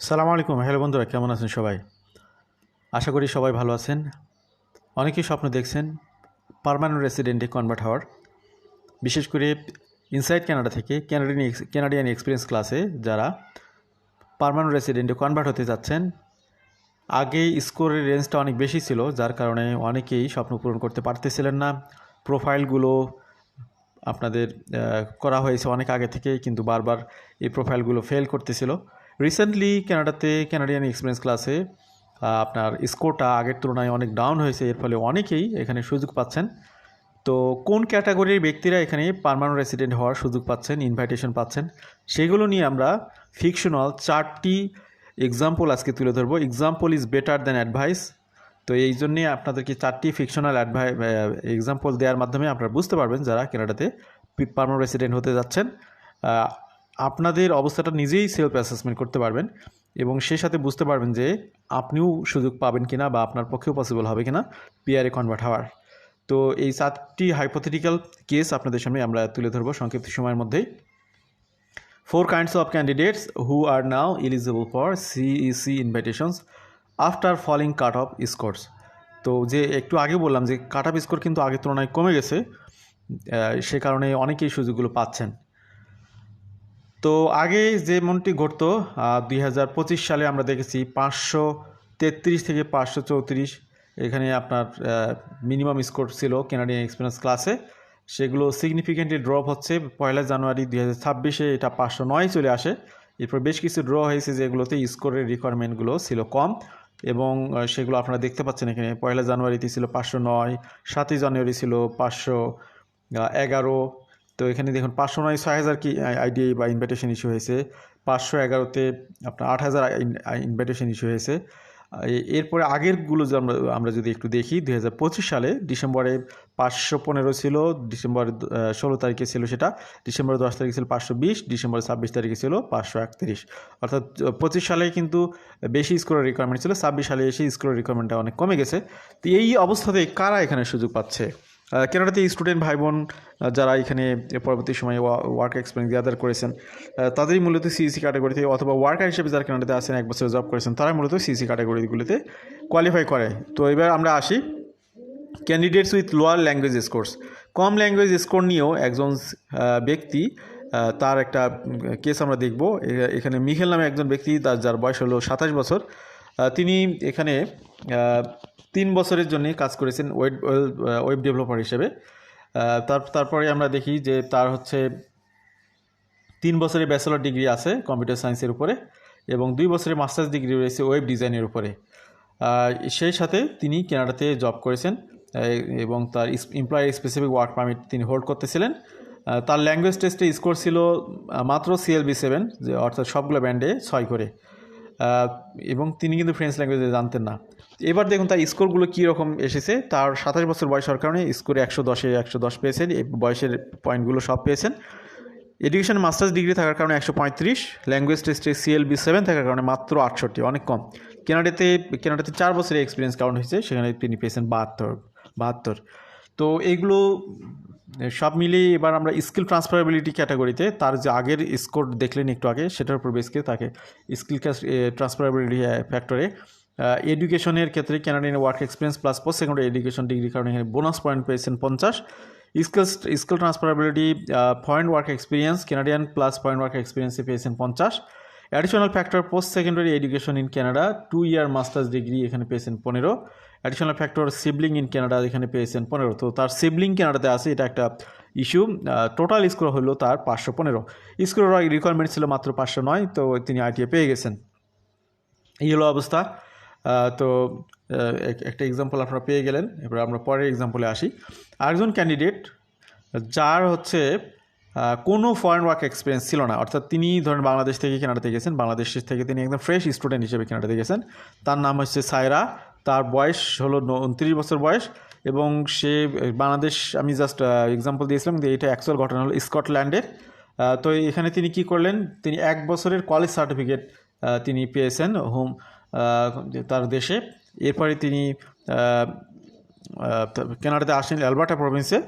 সালামু আলাইকুম। হ্যালো বন্ধুরা, কেমন আছেন সবাই? আশা করি সবাই ভালো আছেন। অনেকেই স্বপ্ন দেখছেন পার্মানেন্ট রেসিডেন্টে কনভার্ট হওয়ার, বিশেষ করে ইনসাইড কানাডা থেকে কানাডিয়ান এক্সপিরিয়েন্স ক্লাসে যারা পার্মানেন্ট রেসিডেন্টে কনভার্ট হতে যাচ্ছেন। আগে স্কোরের রেঞ্জটা অনেক বেশি ছিল, যার কারণে অনেকেই স্বপ্ন পূরণ করতে পারতেছিলেন না। প্রোফাইলগুলো আপনাদের করা হয়েছে অনেক আগে থেকেই, কিন্তু বারবার এই প্রোফাইলগুলো ফেল করতেছিল। রিসেন্টলি কানাডিয়ান এক্সপিরিয়েন্স ক্লাসে আপনার স্কোরটা আগের তুলনায় অনেক ডাউন হয়েছে, এর ফলে অনেকেই এখানে সুযোগ পাচ্ছেন। তো কোন ক্যাটাগরির ব্যক্তিরা এখানে পার্মানেন্ট রেসিডেন্ট হওয়ার সুযোগ পাচ্ছেন, ইনভাইটেশন পাচ্ছেন, সেগুলো নিয়ে আমরা ফিকশনাল 4টি এক্সাম্পল আজকে তুলে ধরবো। Example is better than advice. তো এই জন্যে আপনাদেরকে 4টি ফিকশনাল এক্সাম্পল দেওয়ার মাধ্যমে আপনারা বুঝতে পারবেন যারা কানাডাতে পার্মানেন্ট রেসিডেন্ট হতে যাচ্ছেন, আপনাদের অবস্থাটা নিজেই সেলফ অ্যাসেসমেন্ট করতে পারবেন এবং সেই সাথে বুঝতে পারবেন যে আপনিও সুযোগ পাবেন কিনা বা আপনার পক্ষেও পসিবল হবে কিনা পিআরে কনভার্ট হওয়ার। তো এই 4টি হাইপোথেটিক্যাল কেস আপনাদের সামনে আমরা তুলে ধরবো সংক্ষিপ্ত সময়ের মধ্যেই। 4 kinds of candidates who are now eligible for CEC invitations after falling cut-off scores. তো যে একটু আগে বললাম যে কাট অফ স্কোর কিন্তু আগের তুলনায় কমে গেছে, সে কারণে অনেকেই সুযোগগুলো পাচ্ছেন। তো আগে যেমনটি ঘটতো 2025 সালে আমরা দেখেছি 533 থেকে 534 এখানে আপনার মিনিমাম স্কোর ছিল কানাডিয়ান এক্সপিরিয়েন্স ক্লাসে। সেগুলো সিগনিফিকেন্টলি ড্রপ হচ্ছে 1 জানুয়ারি 2026-এ এটা 509 চলে আসে। এরপর বেশ কিছু ড্র হয়েছে যেগুলোতে স্কোরের রিকোয়ারমেন্টগুলো ছিল কম এবং সেগুলো আপনারা দেখতে পাচ্ছেন এখানে। 1 জানুয়ারিতে ছিল 509, 7 জানুয়ারি ছিল 511। তো এখানে দেখুন 509 6,000 কি আইডি বা ইনভাইটেশন ইস্যু হয়েছে, 511-তে আপনার 8,000 ইনভাইটেশন ইস্যু হয়েছে। এরপরে আগেরগুলো যে আমরা যদি একটু দেখি 2025 সালে ডিসেম্বরে 515 ছিল, ডিসেম্বর 16 তারিখে ছিল সেটা, ডিসেম্বর 10 তারিখে ছিল 520, ডিসেম্বর 26 তারিখে ছিল 531। অর্থাৎ 25 সালে কিন্তু বেশি স্কোরের রিকোয়ারমেন্ট ছিল, 26 সালে এসে স্কোরের রিকোয়ারমেন্টটা অনেক কমে গেছে। তো এই অবস্থাতে কারা এখানে সুযোগ পাচ্ছে? কানাডাতে স্টুডেন্ট ভাই বোন যারা এখানে পরবর্তী সময়ে ওয়ার্ক এক্সপিরিয়েন্স গ্যাদার করেছেন, তাদেরই মূলত সিইসি ক্যাটাগরিতে অথবা ওয়ার্কার হিসেবে যারা কানাডাতে আছেন 1 বছর জব করেছেন, তারা মূলত সিইসি ক্যাটাগরিগুলিতে কোয়ালিফাই করে। তো এবার আমরা আসি candidates with lower language scores. Com language score নিয়েও একজন ব্যক্তি, তার একটা কেস আমরা দেখব। এখানে মিখেল নামে একজন ব্যক্তি, যার বয়স হলো 27 বছর। তিনি এখানে 3 বছরের জন্য কাজ করেছেন ওয়েব ডেভেলপার হিসেবে। তারপরে আমরা দেখি যে তার হচ্ছে 3 বছরের ব্যাচেলর ডিগ্রি আছে কম্পিউটার সায়েন্সের উপরে এবং 2 বছরের মাস্টার্স ডিগ্রি রয়েছে ওয়েব ডিজাইনের উপরে। সেই সাথে তিনি কানাডাতে জব করেছেন এবং তার এমপ্লয়ি স্পেসিফিক ওয়ার্ক পারমিট তিনি হোল্ড করতেছিলেন। তার ল্যাঙ্গুয়েজ টেস্টে স্কোর ছিল মাত্র CLB7, যে অর্থাৎ সবগুলো ব্যান্ডে 6 করে, এবং তিনি কিন্তু ফ্রেঞ্চ ল্যাঙ্গুয়েজে জানতেন না। এবার দেখুন তার স্কোরগুলো কী রকম এসেছে। তার 27 বছর বয়স হওয়ার কারণে স্কোরে 110 পেয়েছেন, বয়সের পয়েন্টগুলো সব পেয়েছেন। এডুকেশন মাস্টার্স ডিগ্রি থাকার কারণে 135, ল্যাঙ্গুয়েজ টেস্টে CLB7 থাকার কারণে মাত্র 68, অনেক কম। কানাডাতে 4 বছরের এক্সপিরিয়েন্স কাউন্ট হয়েছে, সেখানে তিনি পেয়েছেন 72। তো এইগুলো সব মিলিয়ে এবার আমরা স্কিল ট্রান্সফারেবিলিটি ক্যাটাগরিতে তার যে আগের স্কোর দেখলেন একটু আগে, সেটার উপর বেস করে তাকে স্কিল ট্রান্সফারেবিলিটি ফ্যাক্টরে এডুকেশনের ক্ষেত্রে Canadian work experience plus post secondary education ডিগ্রির কারণে এখানে বোনাস পয়েন্ট পেয়েছেন 50। Skill transferability foreign work experience Canadian plus foreign work এক্সপিরিয়েন্সে পেয়েছেন 50। Additional factor post secondary education in Canada 2 year masters degree এখানে পেয়েছেন 15। Additional factor sibling in Canada এখানে পেয়েছেন 15। তো তার সিবলিং কানাডাতে আছে, এটা একটা ইস্যু। টোটাল স্কোর হলো তার 515। স্কোরের রিকোয়ারমেন্ট ছিল মাত্র 509, তো তিনি আইটিএ পেয়ে গেছেন। এই হলো অবস্থা। তো একটা এক্সাম্পল আপনারা পেয়ে গেলেন। এবার আমরা পরের এক্সাম্পলে আসি। আরেকজন ক্যান্ডিডেট যার হচ্ছে কোনো ফরেন ওয়ার্ক এক্সপিরিয়েন্স ছিল না, অর্থাৎ তিনি ধরেন বাংলাদেশ থেকে কানাডাতে গেছেন, বাংলাদেশ থেকে তিনি একদম ফ্রেশ স্টুডেন্ট হিসেবে কানাডাতে গেছেন। তার নাম হচ্ছে সায়রা, তার বয়স হলো 29 বছর বয়স এবং সে বাংলাদেশ, আমি জাস্ট এক্সাম্পল দিয়েছিলাম যে এটা অ্যাকচুয়াল ঘটনা হলো স্কটল্যান্ডের। তো এখানে তিনি কি করলেন, তিনি 1 বছরের কলেজ সার্টিফিকেট তিনি পেয়েছেন তার দেশে। এরপরে তিনি কানাডাতে আসেন অ্যালবার্টা প্রভিন্সে।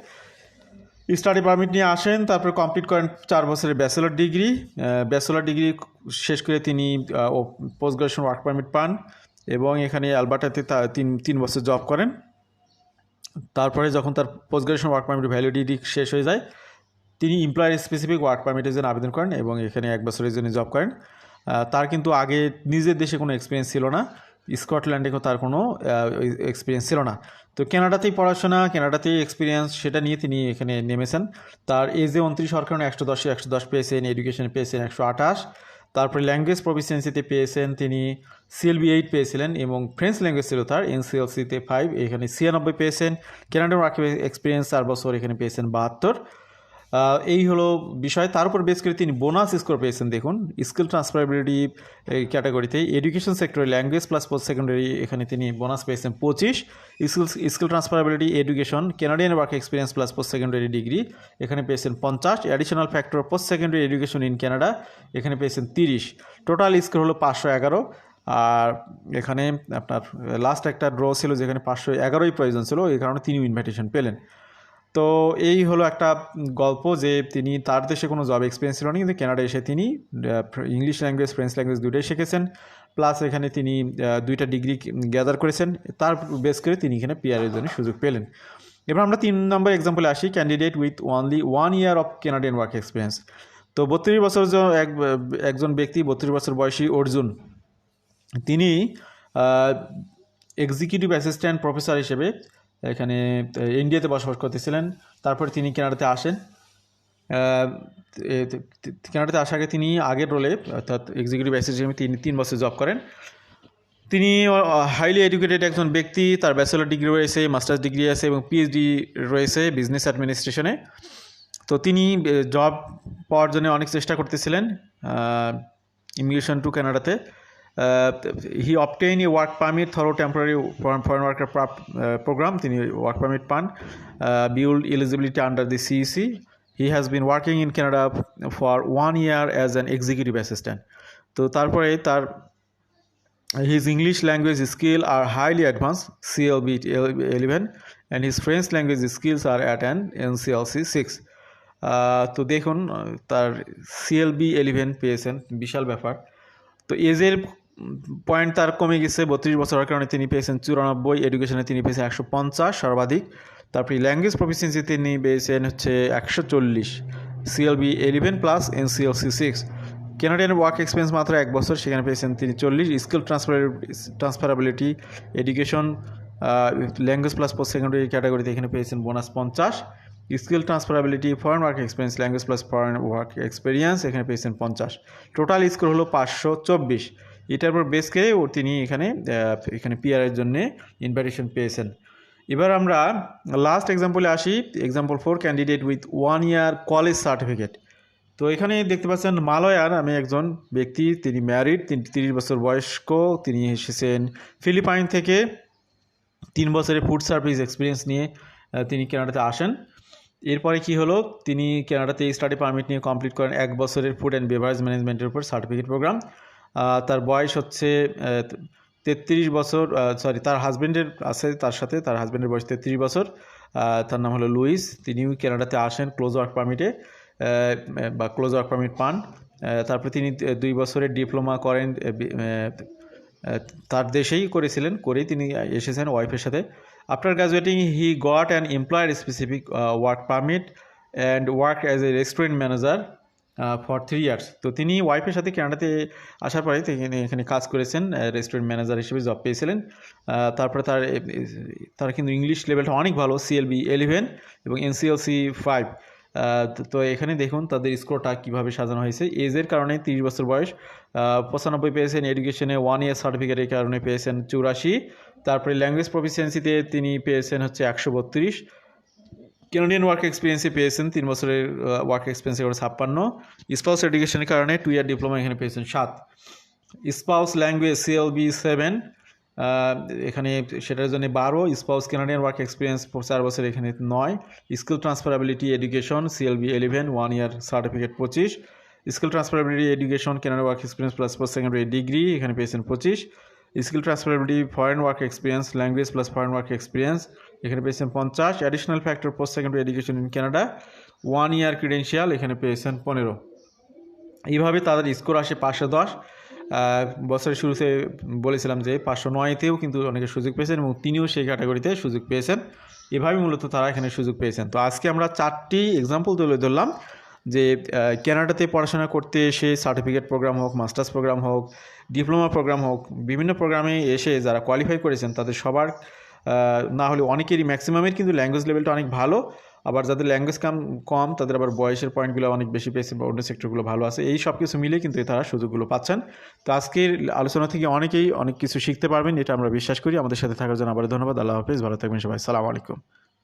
স্টাডি পারমিট নিয়ে আসেন, তারপর কমপ্লিট করেন 4 বছরের ব্যাচেলর ডিগ্রি। ব্যাচেলর ডিগ্রি শেষ করে তিনি পোস্ট গ্রাজুয়েশন ওয়ার্ক পারমিট পান এবং এখানে অ্যালবার্টাতে তিন বছর জব করেন। তারপরে যখন তার post graduation work permit validity শেষ হয়ে যায়, তিনি এমপ্লয়ার স্পেসিফিক ওয়ার্ক পারমিটের জন্য আবেদন করেন এবং এখানে 1 বছরের জন্য জব করেন। তার কিন্তু আগে নিজের দেশে কোনো এক্সপিরিয়েন্স ছিল না, স্কটল্যান্ডেও তার কোনো এক্সপিরিয়েন্স ছিল না। তো কানাডাতেই পড়াশোনা, কানাডাতেই এক্সপিরিয়েন্স, সেটা নিয়ে তিনি এখানে নেমেছেন। তার এজে 29 হওয়ার কারণে 110 পেয়েছেন, এডুকেশনে পেয়েছেন 128। তারপরে ল্যাঙ্গুয়েজ প্রফিসিয়েন্সিতে পেয়েছেন তিনি CLB 8 পেয়েছিলেন এবং ফ্রেঞ্চ ল্যাঙ্গুয়েজ ছিল তার NCLC-তে 5, এখানে 96 পেয়েছেন। কানাডার ওয়ার্ক এক্সপিরিয়েন্স 4 বছর, এখানে পেয়েছেন 72। এই হলো বিষয়। তার উপর বেস করে তিনি বোনাস স্কোর পেয়েছেন। দেখুন, স্কিল ট্রান্সফারেবিলিটি ক্যাটাগরিতে এডুকেশন সেক্টরে ল্যাঙ্গুয়েজ প্লাস পোস্ট সেকেন্ডারি, এখানে তিনি বোনাস পেয়েছেন 25। Skill ট্রান্সফারেবিলিটি education Canadian work experience plus post secondary degree, এখানে পেয়েছেন 50। Additional factor post secondary education in Canada, এখানে পেয়েছেন 30। টোটাল স্কোর হলো 511। আর এখানে আপনার লাস্ট একটা ড্র ছিল যেখানে 511ই প্রয়োজন ছিল, এই কারণে তিনিও ইনভাইটেশন পেলেন। তো এই হলো একটা গল্প যে তিনি তার দেশে কোনো জব এক্সপিরিয়েন্স ছিল না, কিন্তু কানাডা এসে তিনি ইংলিশ ল্যাঙ্গুয়েজ ফ্রেঞ্চ ল্যাঙ্গুয়েজ দুটোই শিখেছেন, প্লাস এখানে তিনি 2টা ডিগ্রি গ্যাদার করেছেন। তার বেস করে তিনি এখানে পিআরের জন্য সুযোগ পেলেন। এবার আমরা 3 নম্বর এক্সাম্পলে আসি, candidate with only 1 year of Canadian work experience. তো 32 বছর একজন ব্যক্তি, 32 বছর বয়সী অর্জুন, তিনি এক্সিকিউটিভ অ্যাসিস্ট্যান্ট প্রফেসর হিসেবে এখানে ইন্ডিয়াতে বসবাস করতেছিলেন। তারপরে তিনি কানাডাতে আসেন। কানাডাতে আসার আগে তিনি আগের রোলে অর্থাৎ এক্সিকিউটিভ অ্যাসিস্ট্যান্ট হিসেবে 3 বছর জব করেন। তিনি হাইলি এডুকেটেড একজন ব্যক্তি, তার ব্যাচেলর ডিগ্রি রয়েছে, মাস্টার্স ডিগ্রি আছে এবং PhD রয়েছে বিজনেস অ্যাডমিনিস্ট্রেশনে। তো তিনি জব পাওয়ার জন্য অনেক চেষ্টা করতেছিলেন ইমিগ্রেশন টু কানাডাতে। He obtain a work permit through temporary foreign worker program, তিনি ওয়ার্ক পারমিট পান, build eligibility under the CEC। He has been working in Canada for 1 year as an executive assistant. তো তারপরে তার his English language skills are highly advanced, CLB 11, and his French language skills are at an NCLC 6. তো দেখুন, তার CLB 11 পেয়েছেন, বিশাল ব্যাপার। তো এজের পয়েন্ট তার কমে গেছে 32 বছর হওয়ার কারণে তিনি পেয়েছেন 94, এডুকেশনে তিনি পেয়েছেন 150 সর্বাধিক। তারপরে ল্যাঙ্গুয়েজ প্রফিসিয়েন্সি তিনি পেয়েছেন হচ্ছে 140, CLB 11 plus NCLC 6। Canadian work experience মাত্র 1 বছর, সেখানে পেয়েছেন তিনি 40। Skill ট্রান্সফারেবিলিটি education language plus post secondary ক্যাটাগরিতে এখানে পেয়েছেন bonus 50। Skill transferability foreign work experience language plus foreign work experience, এখানে পেয়েছেন 50। টোটাল স্কোর হলো 524। এটার উপর বেস করে তিনি এখানে পিআরের জন্য ইনভাইটেশন পেয়েছেন। এবার আমরা লাস্ট এক্সাম্পলে আসি, example 4, candidate with 1 year college certificate. তো এখানে দেখতে পাচ্ছেন মালয়ার নামে একজন ব্যক্তি, তিনি ম্যারিড, 30 বছর বয়স্ক, তিনি এসেছেন ফিলিপাইন থেকে। 3 বছরের ফুড সার্ভিস এক্সপিরিয়েন্স নিয়ে তিনি কানাডাতে আসেন। এরপরে কি হলো, তিনি কানাডাতে স্টাডি পারমিট নিয়ে কমপ্লিট করেন 1 বছরের ফুড অ্যান্ড বেভারেজ ম্যানেজমেন্টের উপর সার্টিফিকেট প্রোগ্রাম। তার বয়স হচ্ছে 33 বছর, তার হাজব্যান্ডের আছে তার সাথে, তার হাজব্যান্ডের বয়স 33 বছর। তার নাম হলো লুইস। তিনিও কানাডাতে আসেন ক্লোজ ওয়ার্ক পারমিটে বা ক্লোজ ওয়ার্ক পারমিট পান। তারপরে তিনি 2 বছরের ডিপ্লোমা করেন, তার দেশেই করেছিলেন, করেই তিনি এসেছেন ওয়াইফের সাথে। After গ্রাজুয়েটিং he got an employer specific work permit and work as a restaurant manager for 3 years. তো তিনি ওয়াইফের সাথে কানাডাতে আসার পরে তিনি এখানে কাজ করেছেন, রেস্টুরেন্ট ম্যানেজার হিসেবে জব পেয়েছিলেন। তারপরে তার কিন্তু ইংলিশ লেভেলটা অনেক ভালো, CLB 11 এবং NCLC 5। তো এখানে দেখুন তাদের স্কোরটা কীভাবে সাজানো হয়েছে। এজের কারণে 30 বছর বয়স, 95 পেয়েছেন। এডুকেশনে 1 ইয়ার সার্টিফিকেটের কারণে পেয়েছেন 84। তারপরে ল্যাঙ্গুয়েজ প্রফিসিয়েন্সিতে তিনি পেয়েছেন হচ্ছে 132। কানাডিয়ান ওয়ার্ক এক্সপিরিয়েন্সে পেয়েছেন 3 বছরের ওয়ার্ক এক্সপিরিয়েন্সে করে 56। স্পাউস এডুকেশনের কারণে 2 ইয়ার ডিপ্লোমা এখানে পেয়েছেন 7। স্পাউস ল্যাঙ্গুয়েজ CLB 7, এখানে সেটার জন্য 12। স্পাউস কানাডিয়ান ওয়ার্ক এক্সপিরিয়েন্স 4 বছর, এখানে 9। স্কিল ট্রান্সফারেবিলিটি এডুকেশন CLB 11 1 ইয়ার certificate 25। Skill ট্রান্সফারেবিলিটি education Canadian work experience plus post secondary degree, এখানে পেয়েছেন 25। Skill transferability, foreign work experience, language plus foreign work experience এখানে পেয়েছেন 50। Additional factor post secondary education in Canada 1 year credential এখানে পেয়েছেন 15। এইভাবে তাদের score আসে 510। বছরের শুরুতে বলেছিলাম যে 509-তেও কিন্তু অনেকে সুযোগ পেয়েছেন এবং তিনিও সেই ক্যাটাগরিতে সুযোগ পেয়েছেন। এভাবে মূলত তারা এখানে সুযোগ পেয়েছেন। তো আজকে আমরা 4টি এক্সাম্পল তুলে ধরলাম যে কানাডাতে পড়াশোনা করতে এসে সার্টিফিকেট প্রোগ্রাম হোক, মাস্টার্স প্রোগ্রাম হোক, ডিপ্লোমা প্রোগ্রাম হোক, বিভিন্ন প্রোগ্রামে এসে যারা কোয়ালিফাই করেছেন তাদের সবার না হলে অনেকেরই ম্যাক্সিমামের কিন্তু ল্যাঙ্গুয়েজ লেভেলটা অনেক ভালো। আবার যাদের ল্যাঙ্গুয়েজ কম তাদের আবার বয়সের পয়েন্টগুলো অনেক বেশি পেয়েছে বা অন্য সেক্টরগুলো ভালো আছে। এই সব কিছু মিলে কিন্তু তারা সুযোগগুলো পাচ্ছেন। তো আজকের আলোচনা থেকে অনেকেই অনেক কিছু শিখতে পারবেন, এটা আমরা বিশ্বাস করি। আমাদের সাথে থাকার জন্য আবার ধন্যবাদ। আল্লাহ হাফিজ, ভালো থাকবেন সবাই। আসসালামু আলাইকুম।